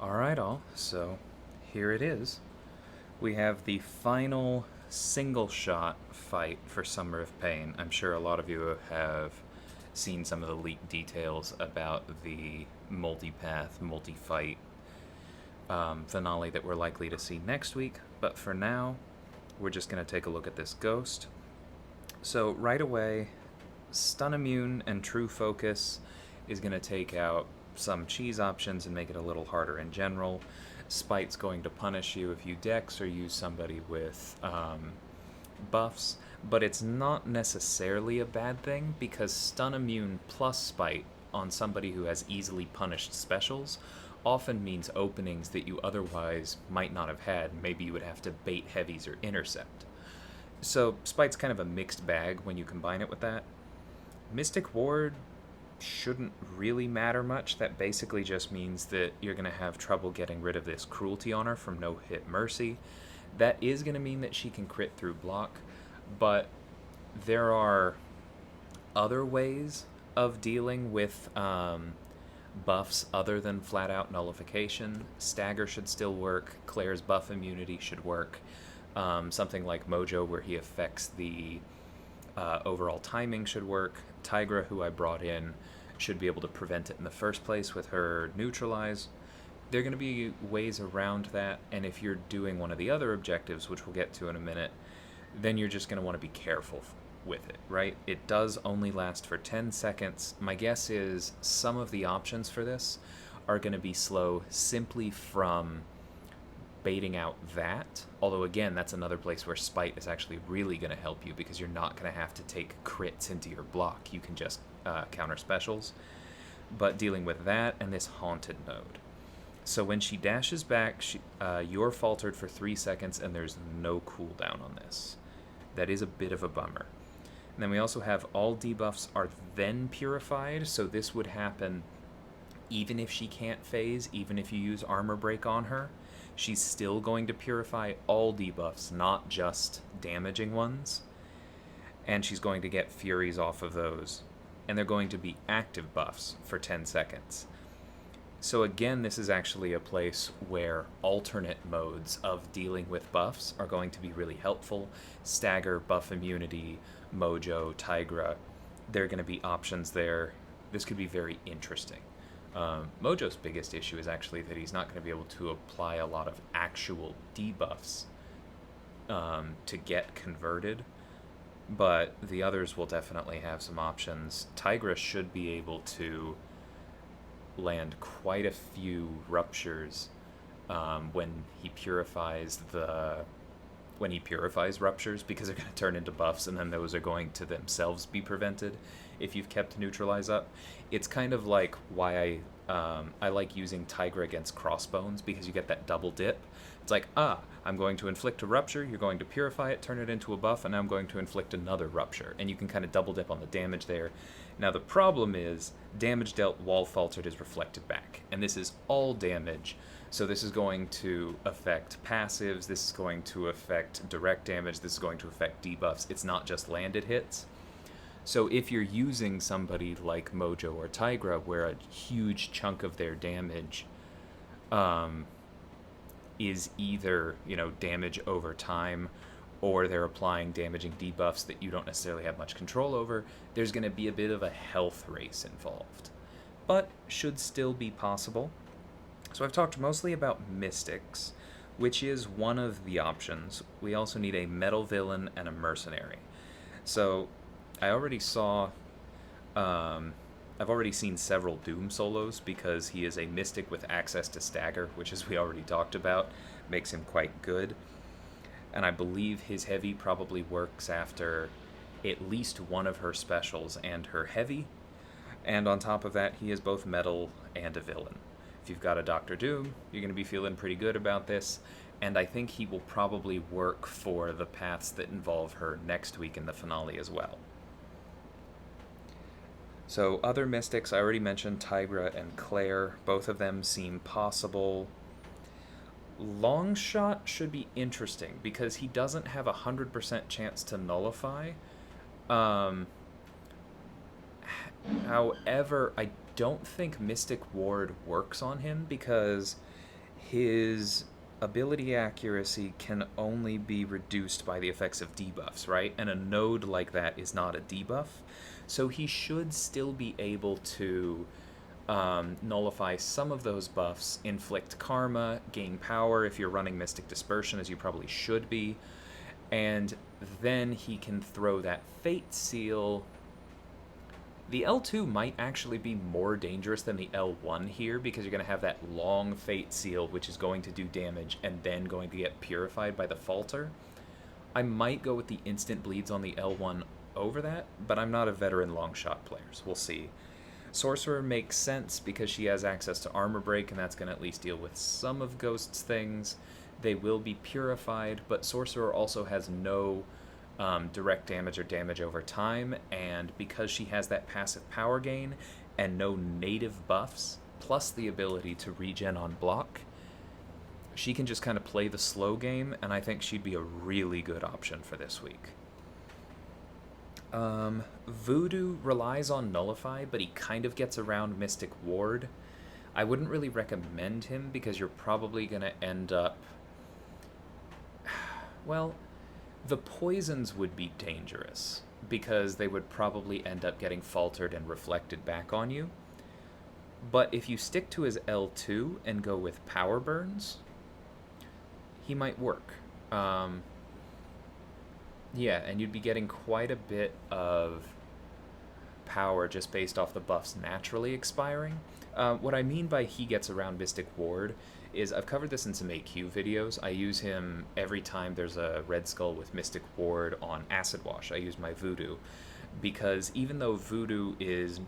Alright, all. So, here it is. We have the final single shot fight for Summer of Pain. I'm sure a lot of you have seen some of the leaked details about the multi-path, multi-fight finale that we're likely to see next week, but for now, we're just going to take a look at this ghost. So, right away, Stun Immune and True Focus is going to take out some cheese options and make it a little harder in general. Spite's going to punish you if you dex or use somebody with buffs, but it's not necessarily a bad thing because Stun Immune plus Spite on somebody who has easily punished specials often means openings that you otherwise might not have had. Maybe you would have to bait heavies or intercept. So Spite's kind of a mixed bag when you combine it with that. Mystic Ward shouldn't really matter much. That basically just means that you're going to have trouble getting rid of this cruelty on her from no hit mercy. That is going to mean that she can crit through block, but there are other ways of dealing with buffs other than flat out nullification. Stagger should still work. Claire's buff immunity should work. Something like Mojo, where he affects the overall timing, should work. Tigra, who I brought in, should be able to prevent it in the first place with her neutralize. There are going to be ways around that, and if you're doing one of the other objectives, which we'll get to in a minute, then you're just going to want to be careful with it, right? It does only last for 10 seconds. My guess is some of the options for this are going to be slow simply from baiting out that. Although, again, that's another place where Spite is actually really going to help you because you're not going to have to take crits into your block. You can just counter specials. But dealing with that and this Haunted node. So when she dashes back, you're faltered for 3 seconds and there's no cooldown on this. That is a bit of a bummer. And then we also have all debuffs are then purified, so this would happen even if she can't phase, even if you use armor break on her. She's still going to purify all debuffs, not just damaging ones. And she's going to get furies off of those. And they're going to be active buffs for 10 seconds. So again, this is actually a place where alternate modes of dealing with buffs are going to be really helpful. Stagger, buff immunity, Mojo, Tigra, there are going to be options there. This could be very interesting. Mojo's biggest issue is actually that he's not going to be able to apply a lot of actual debuffs to get converted, but the others will definitely have some options. Tigra should be able to land quite a few ruptures when he purifies ruptures, because they're going to turn into buffs, and then those are going to themselves be prevented if you've kept neutralize up. It's kind of like why I like using Tigra against crossbones, because you get that double dip. It's like, I'm going to inflict a rupture, you're going to purify it, turn it into a buff, and now I'm going to inflict another rupture. And you can kind of double dip on the damage there. Now the problem is, damage dealt while faltered is reflected back. And this is all damage. So this is going to affect passives, this is going to affect direct damage, this is going to affect debuffs. It's not just landed hits. So if you're using somebody like Mojo or Tigra, where a huge chunk of their damage is either, damage over time, or they're applying damaging debuffs that you don't necessarily have much control over, there's going to be a bit of a health race involved. But should still be possible. So I've talked mostly about Mystics, which is one of the options. We also need a metal villain and a mercenary. So I already saw, I've already seen several Doom solos because he is a Mystic with access to Stagger, which, as we already talked about, makes him quite good. And I believe his heavy probably works after at least one of her specials and her heavy. And on top of that, he is both metal and a villain. If you've got a Dr. Doom, you're going to be feeling pretty good about this, and I think he will probably work for the paths that involve her next week in the finale as well. So other Mystics, I already mentioned Tigra and Claire. Both of them seem possible. Longshot should be interesting because he doesn't have a 100% chance to nullify. However, I don't think Mystic Ward works on him because his ability accuracy can only be reduced by the effects of debuffs, right? And a node like that is not a debuff. So he should still be able to nullify some of those buffs, inflict karma, gain power if you're running Mystic Dispersion, as you probably should be, and then he can throw that Fate Seal. The L2 might actually be more dangerous than the L1 here, because you're going to have that long Fate Seal, which is going to do damage and then going to get purified by the Falter. I might go with the instant bleeds on the L1 over that, but I'm not a veteran long shot player, so we'll see. Sorcerer makes sense because she has access to Armor Break, and that's going to at least deal with some of Ghost's things. They will be purified, but Sorcerer also has no direct damage or damage over time, and because she has that passive power gain and no native buffs, plus the ability to regen on block, she can just kind of play the slow game, and I think she'd be a really good option for this week. Voodoo relies on Nullify, but he kind of gets around Mystic Ward. I wouldn't really recommend him because you're probably going to end up... Well, the poisons would be dangerous because they would probably end up getting faltered and reflected back on you. But if you stick to his L2 and go with Power Burns, he might work. Yeah, and you'd be getting quite a bit of power just based off the buffs naturally expiring. What I mean by he gets around Mystic Ward is I've covered this in some AQ videos. I use him every time there's a Red Skull with Mystic Ward on Acid Wash. I use my Voodoo, because even though Voodoo is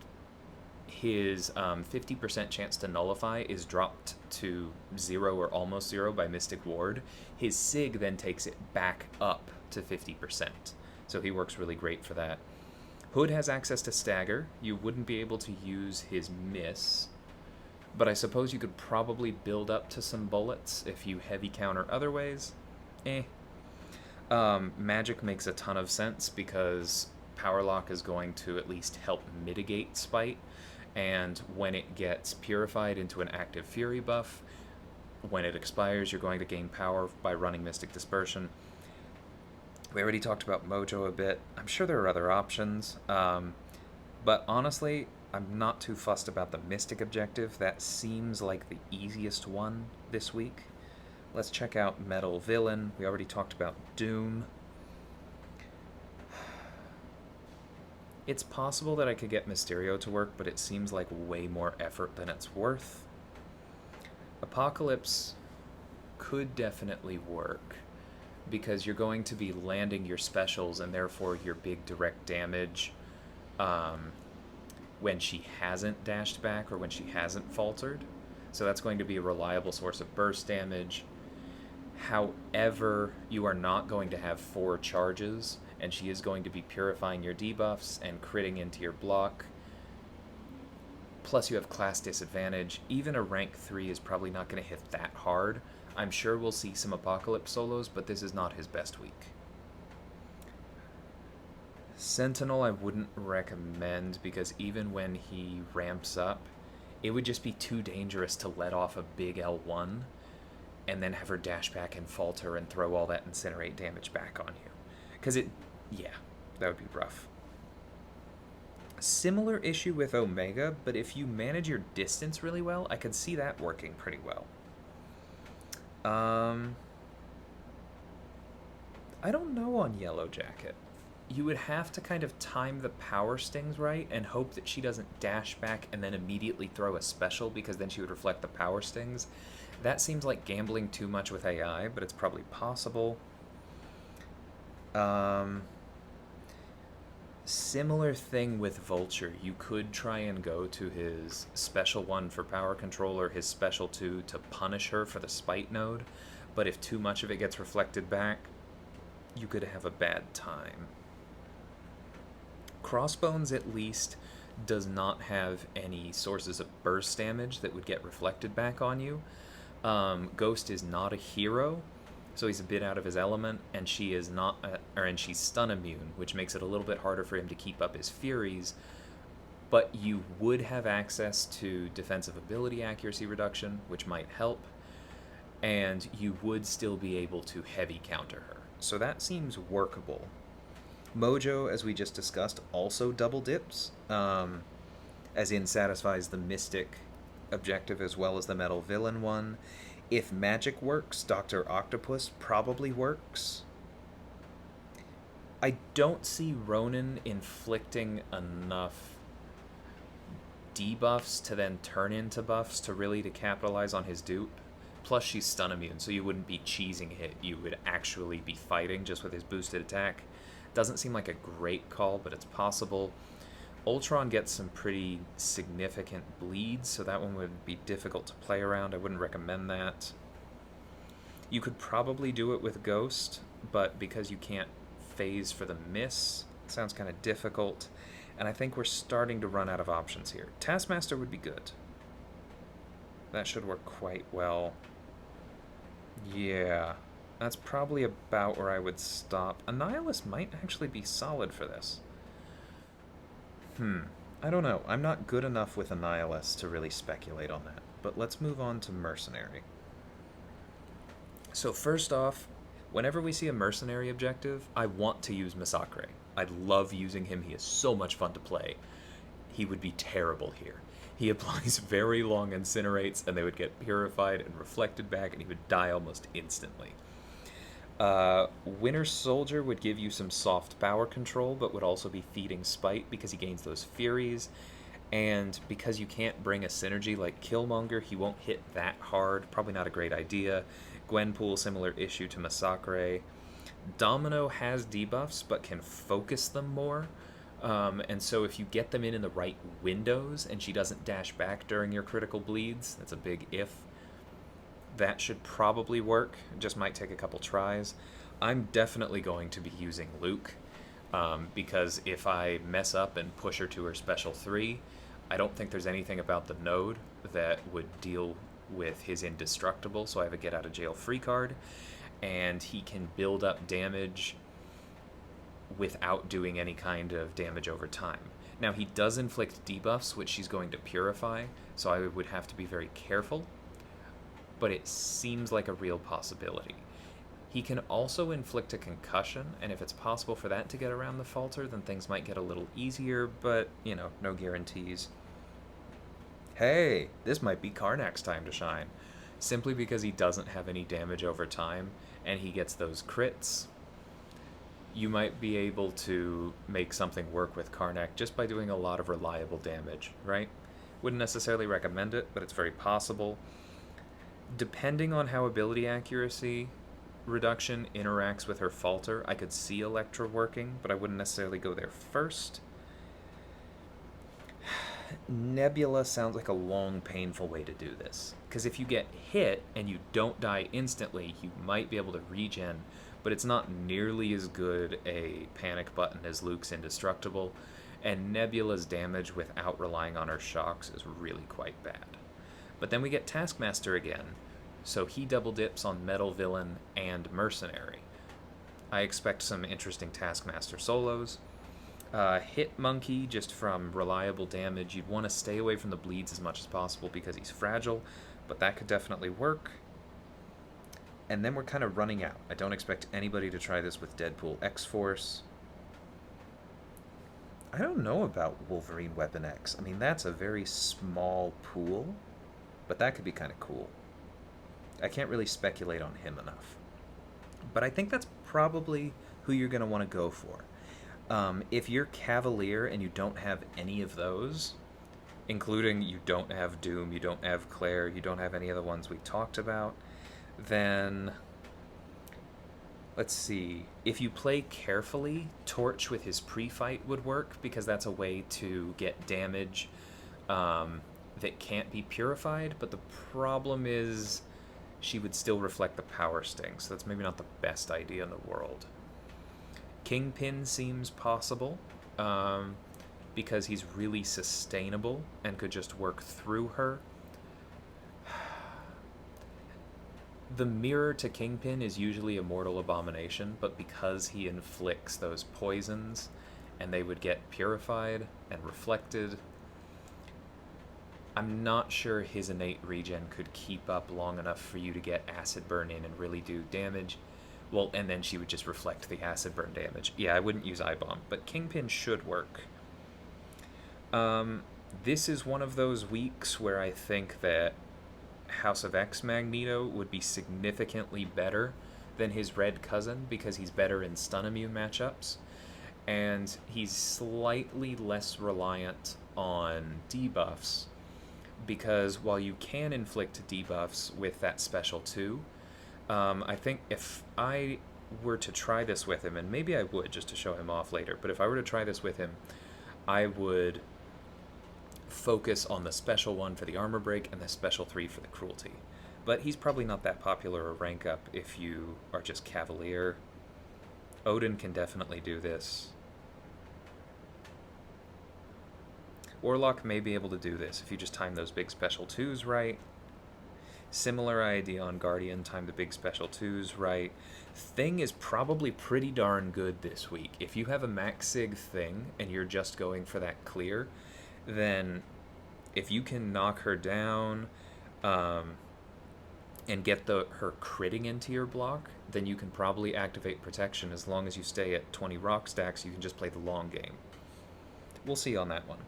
his 50% chance to nullify is dropped to 0 or almost 0 by Mystic Ward, his Sig then takes it back up to 50%. So he works really great for that. Hood has access to Stagger. You wouldn't be able to use his Miss, but I suppose you could probably build up to some bullets if you heavy counter other ways. Magic makes a ton of sense because Power Lock is going to at least help mitigate Spite, and when it gets purified into an active Fury buff, when it expires, you're going to gain power by running Mystic Dispersion. We already talked about Mojo a bit. I'm sure there are other options, but honestly, I'm not too fussed about the Mystic objective. That seems like the easiest one this week. Let's check out Metal Villain. We already talked about Doom. It's possible that I could get Mysterio to work, but it seems like way more effort than it's worth. Apocalypse could definitely work, because you're going to be landing your specials and therefore your big direct damage when she hasn't dashed back or when she hasn't faltered. So that's going to be a reliable source of burst damage. However, you are not going to have 4 charges, and she is going to be purifying your debuffs and critting into your block. Plus you have class disadvantage. Even a rank 3 is probably not going to hit that hard. I'm sure we'll see some Apocalypse solos, but this is not his best week. Sentinel I wouldn't recommend, because even when he ramps up, it would just be too dangerous to let off a big L1 and then have her dash back and falter and throw all that Incinerate damage back on you. Because yeah, that would be rough. Similar issue with Omega, but if you manage your distance really well, I could see that working pretty well. I don't know on Yellow Jacket. You would have to kind of time the power stings right and hope that she doesn't dash back and then immediately throw a special, because then she would reflect the power stings. That seems like gambling too much with AI, but it's probably possible. Similar thing with Vulture. You could try and go to his special 1 for power control or his special 2 to punish her for the Spite node, but if too much of it gets reflected back, you could have a bad time. Crossbones, at least, does not have any sources of burst damage that would get reflected back on you. Ghost is not a hero, so he's a bit out of his element, and she is not, and she's stun immune, which makes it a little bit harder for him to keep up his Furies. But you would have access to defensive ability accuracy reduction, which might help. and you would still be able to heavy counter her. So that seems workable. Mojo, as we just discussed, also double dips, as in satisfies the Mystic objective as well as the Metal Villain one. If magic works, Dr. Octopus probably works. I don't see Ronan inflicting enough debuffs to then turn into buffs to capitalize on his dupe. Plus, she's stun immune, so you wouldn't be cheesing hit. You would actually be fighting just with his boosted attack. Doesn't seem like a great call, but it's possible. Ultron gets some pretty significant bleeds, so that one would be difficult to play around. I wouldn't recommend that. You could probably do it with Ghost, but because you can't phase for the miss, it sounds kind of difficult. And I think we're starting to run out of options here. Taskmaster would be good. That should work quite well. Yeah, that's probably about where I would stop. Annihilus might actually be solid for this. I don't know. I'm not good enough with Annihilus to really speculate on that. But let's move on to Mercenary. So first off, whenever we see a Mercenary objective, I want to use Massacre. I love using him. He is so much fun to play. He would be terrible here. He applies very long incinerates, and they would get purified and reflected back, and he would die almost instantly. Winter Soldier would give you some soft power control, but would also be feeding Spite because he gains those Furies. And because you can't bring a synergy like Killmonger, he won't hit that hard. Probably not a great idea. Gwenpool, similar issue to Massacre. Domino has debuffs, but can focus them more. And so if you get them in the right windows and she doesn't dash back during your critical bleeds, that's a big if. That should probably work. It just might take a couple tries. I'm definitely going to be using Luke, because if I mess up and push her to her special 3, I don't think there's anything about the node that would deal with his indestructible, so I have a get out of jail free card, and he can build up damage without doing any kind of damage over time. Now, he does inflict debuffs, which she's going to purify, so I would have to be very careful, but it seems like a real possibility. He can also inflict a concussion, and if it's possible for that to get around the falter, then things might get a little easier, but, you know, no guarantees. Hey, this might be Karnak's time to shine. Simply because he doesn't have any damage over time, and he gets those crits, you might be able to make something work with Karnak just by doing a lot of reliable damage, right? Wouldn't necessarily recommend it, but it's very possible. Depending on how ability accuracy reduction interacts with her falter, I could see Elektra working, but I wouldn't necessarily go there first. Nebula sounds like a long, painful way to do this. Because if you get hit and you don't die instantly, you might be able to regen, but it's not nearly as good a panic button as Luke's Indestructible, and Nebula's damage without relying on her shocks is really quite bad. But then we get Taskmaster again, so he double dips on Metal Villain and Mercenary. I expect some interesting Taskmaster solos. Hit Monkey, just from reliable damage. You'd want to stay away from the bleeds as much as possible because he's fragile, but that could definitely work. And then we're kind of running out. I don't expect anybody to try this with Deadpool X-Force. I don't know about Wolverine Weapon X. I mean, that's a very small pool, but that could be kind of cool. I can't really speculate on him enough. But I think that's probably who you're going to want to go for. If you're Cavalier and you don't have any of those, including you don't have Doom, you don't have Claire, you don't have any of the ones we talked about, then let's see. If you play carefully, Torch with his pre-fight would work, because that's a way to get damage that can't be purified, but the problem is she would still reflect the power sting, so that's maybe not the best idea in the world. Kingpin seems possible, because he's really sustainable and could just work through her. The mirror to Kingpin is usually a mortal abomination, but because he inflicts those poisons and they would get purified and reflected, I'm not sure his innate regen could keep up long enough for you to get acid burn in and really do damage. Well, and then she would just reflect the acid burn damage. Yeah, I wouldn't use Eye Bomb, but Kingpin should work. This is one of those weeks where I think that House of X Magneto would be significantly better than his red cousin because he's better in stun immune matchups, and he's slightly less reliant on debuffs because while you can inflict debuffs with that special too, I think if I were to try this with him, and maybe I would just to show him off later, but if I were to try this with him, I would focus on the special 1 for the armor break and the special 3 for the cruelty. But he's probably not that popular a rank up if you are just Cavalier. Odin can definitely do this. Warlock may be able to do this if you just time those big special 2s right. Similar idea on Guardian, time the big special 2s right. Thing is probably pretty darn good this week. If you have a max sig Thing and you're just going for that clear, then if you can knock her down and get her critting into your block, then you can probably activate protection. As long as you stay at 20 rock stacks, you can just play the long game. We'll see on that one.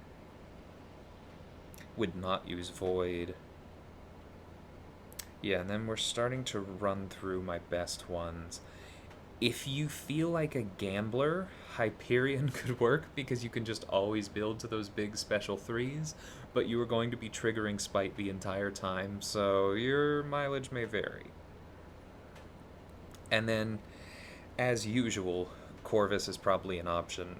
Would not use Void. Yeah, and then we're starting to run through my best ones. If you feel like a gambler, Hyperion could work because you can just always build to those big special 3s, but you are going to be triggering Spite the entire time, so your mileage may vary. And then, as usual, Corvus is probably an option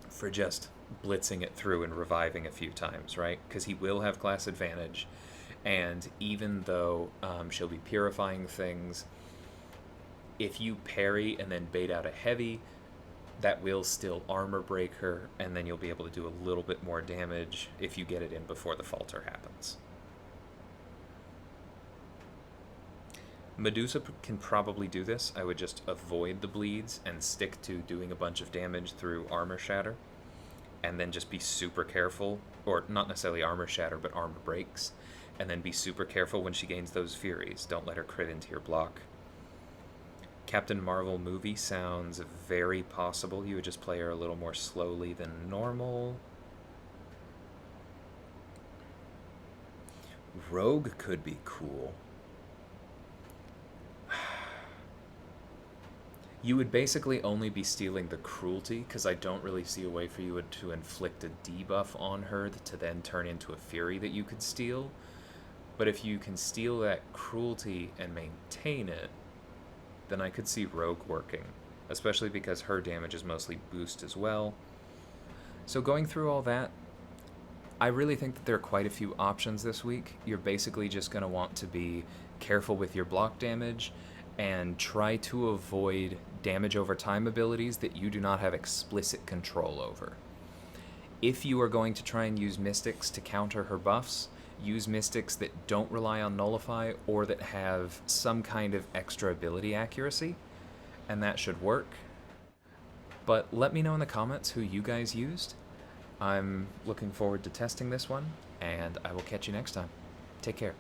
for just blitzing it through and reviving a few times, right? Because he will have class advantage, and even though she'll be purifying things, if you parry and then bait out a heavy, that will still armor break her, and then you'll be able to do a little bit more damage if you get it in before the falter happens. Medusa can probably do this. I would just avoid the bleeds and stick to doing a bunch of damage through armor shatter, and then just be super careful, or not necessarily armor shatter, but armor breaks, and then be super careful when she gains those furies. Don't let her crit into your block. Captain Marvel movie sounds very possible. You would just play her a little more slowly than normal. Rogue could be cool. You would basically only be stealing the cruelty, because I don't really see a way for you to inflict a debuff on her to then turn into a fury that you could steal. But if you can steal that cruelty and maintain it, then I could see Rogue working, especially because her damage is mostly boost as well. So going through all that, I really think that there are quite a few options this week. You're basically just going to want to be careful with your block damage and try to avoid damage over time abilities that you do not have explicit control over. If you are going to try and use Mystics to counter her buffs, use Mystics that don't rely on Nullify or that have some kind of extra ability accuracy, and that should work. But let me know in the comments who you guys used. I'm looking forward to testing this one, and I will catch you next time. Take care.